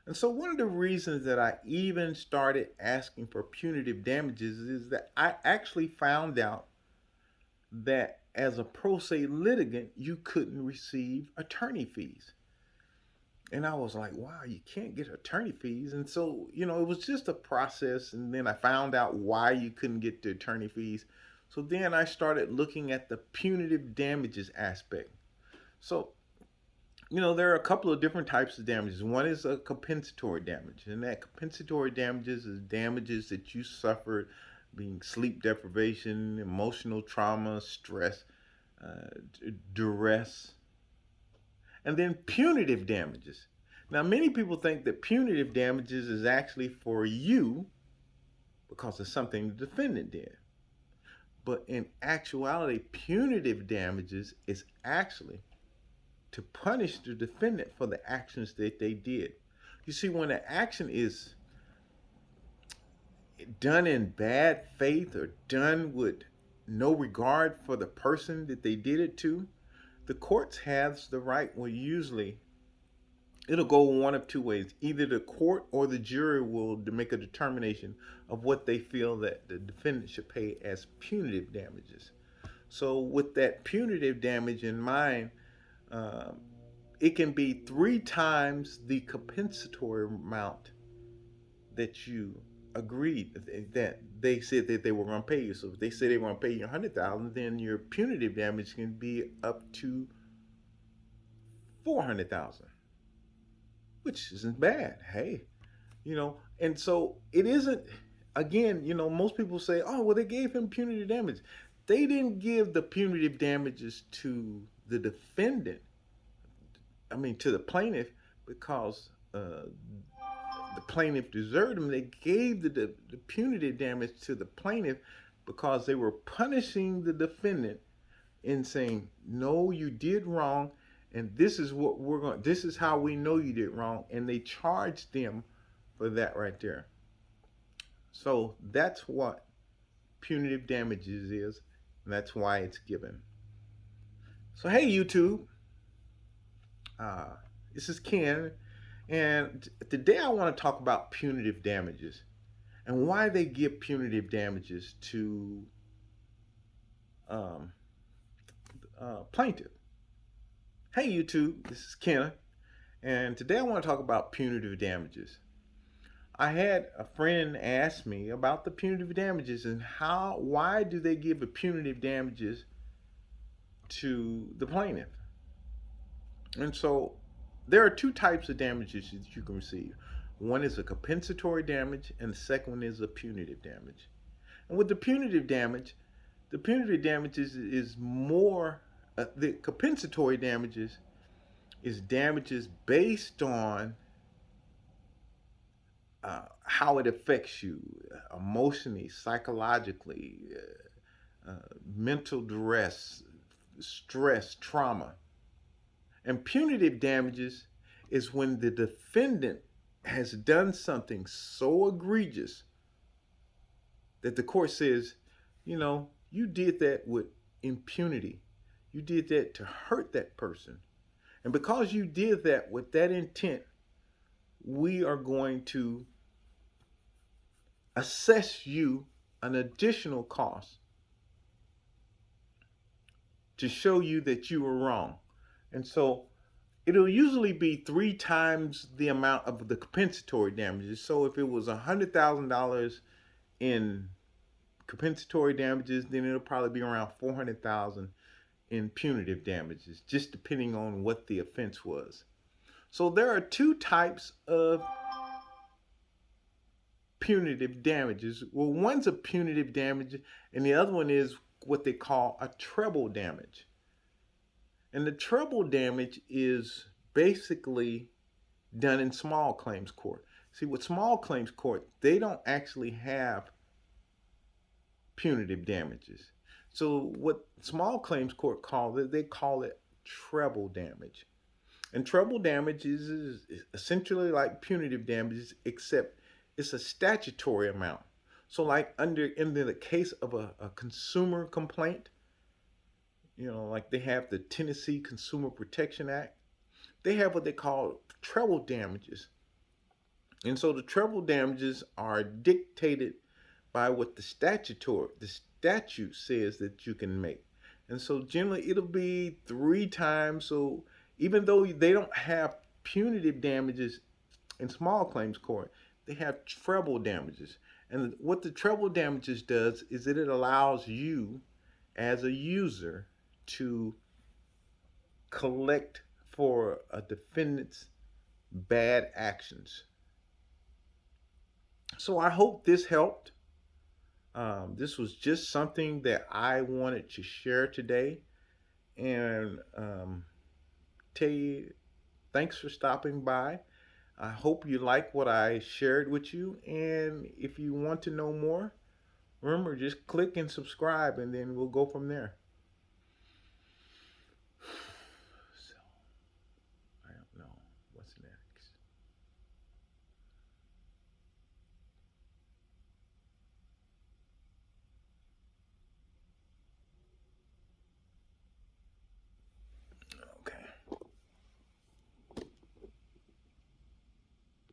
And so one of the reasons that I even started asking for punitive damages is that I actually found out that as a pro se litigant, you couldn't receive attorney fees. And I was like, wow, you can't get attorney fees. And so, it was just a process. And then I found out why you couldn't get the attorney fees. So then I started looking at the punitive damages aspect. So, there are a couple of different types of damages. One is a compensatory damage. And that compensatory damages is damages that you suffered, being sleep deprivation, emotional trauma, stress, duress, and then punitive damages. Now, many people think that punitive damages is actually for you because of something the defendant did. But in actuality, punitive damages is actually to punish the defendant for the actions that they did. You see, when an action is done in bad faith or done with no regard for the person that they did it to, the courts has the right, well, usually it'll go one of two ways. Either the court or the jury will make a determination of what they feel that the defendant should pay as punitive damages. So, with that punitive damage in mind, uh, it can be three times the compensatory amount that you agreed that they said that they were going to pay you. So, if they say they were going to pay you 100,000, then your punitive damage can be up to 400,000, which isn't bad. Hey, and so it isn't. Again, most people say, "Oh, well, they gave him punitive damage." They didn't give the punitive damages to the defendant. I mean, to the plaintiff because the plaintiff deserved them. They gave the punitive damage to the plaintiff because they were punishing the defendant and saying, "No, you did wrong, and this is what we're going. This is how we know you did wrong," and they charged them for that right there. So that's what punitive damages is, and that's why it's given. So hey, YouTube, uh, this is Ken, and today I want to talk about punitive damages and why they give punitive damages to um, plaintiff. Hey, YouTube, this is Ken, and today I want to talk about punitive damages. I had a friend ask me about the punitive damages and why do they give a punitive damages to the plaintiff? And so there are two types of damages that you can receive. One is a compensatory damage, and the second one is a punitive damage. And with the punitive damages is more, the compensatory damages is damages based on how it affects you emotionally, psychologically, mental duress, stress, trauma. And punitive damages is when the defendant has done something so egregious that the court says, you did that with impunity. You did that to hurt that person. And because you did that with that intent, we are going to assess you an additional cost to show you that you were wrong. And so it'll usually be three times the amount of the compensatory damages. So if it was $100,000 in compensatory damages, then it'll probably be around 400,000 in punitive damages, just depending on what the offense was. So there are two types of punitive damages. Well, one's a punitive damage, and the other one is what they call a treble damage. And the treble damage is basically done in small claims court. See, with small claims court, they don't actually have punitive damages. So what small claims court call it, they call it treble damage. And treble damage is essentially like punitive damages, except it's a statutory amount. So like in the case of a consumer complaint, like they have the Tennessee Consumer Protection Act, they have what they call treble damages. And so the treble damages are dictated by what the statute says that you can make. And so generally it'll be 3 times. So even though they don't have punitive damages in small claims court, they have treble damages. And what the treble damages does is that it allows you as a user to collect for a defendant's bad actions. So I hope this helped. This was just something that I wanted to share today, and tell you thanks for stopping by. I hope you like what I shared with you, and if you want to know more, remember just click and subscribe, and then we'll go from there.